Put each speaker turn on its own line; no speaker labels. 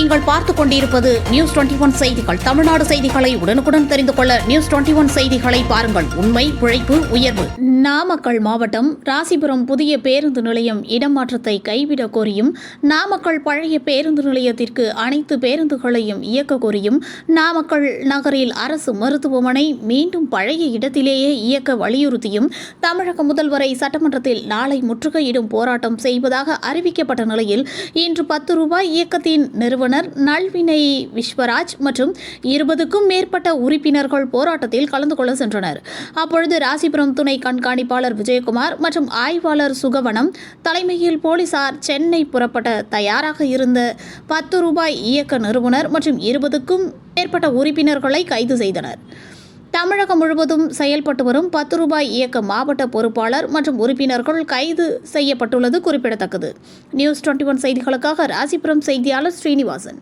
நீங்கள் பார்த்துக் கொண்டிருப்பது நியூஸ் 21 செய்திகள். தமிழ்நாடு செய்திகளை உடனுக்குடன் தெரிந்து கொள்ள நியூஸ் 21 செய்திகளை பாருங்கள். உண்மை, உழைப்பு, உயர்வு. நாமக்கல் மாவட்டம் ராசிபுரம் புதிய பேருந்து நிலையம் இடமாற்றத்தை கைவிடக் கோரியும், நாமக்கல் பழைய பேருந்து நிலையத்திற்கு அனைத்து பேருந்துகளையும் இயக்க கோரியும், நாமக்கல் நகரில் அரசு மருத்துவமனை மீண்டும் பழைய இடத்திலேயே இயக்க வலியுறுத்தியும் தமிழக முதல்வரை சட்டமன்றத்தில் நாளை முற்றுகையிடும் போராட்டம் செய்வதாக அறிவிக்கப்பட்ட நிலையில் இன்று 10 ரூபாய் இயக்கத்தின் நிறுவனர் நல்வினை விஸ்வராஜ் மற்றும் 20க்கும் மேற்பட்ட உறுப்பினர்கள் போராட்டத்தில் கலந்து கொள்ள சென்றனர். அப்பொழுது ராசிபுரம் துணை கண்காணிப்பாளர் விஜயகுமார் மற்றும் ஆய்வாளர் சுகவனம் தலைமையில் போலீசார் சென்னை புறப்பட தயாராக இருந்த 10 ரூபாய் இயக்க நிறுவனர் மற்றும் 20க்கும் மேற்பட்ட உறுப்பினர்களை கைது செய்தனர். தமிழகம் முழுவதும் செயல்பட்டு வரும் 10 ரூபாய் இயக்க மாவட்ட பொறுப்பாளர் மற்றும் உறுப்பினர்கள் கைது செய்யப்பட்டுள்ளது குறிப்பிடத்தக்கது. நியூஸ் 21 செய்திகளுக்காக ராசிபுரம் செய்தியாளர் ஸ்ரீனிவாசன்.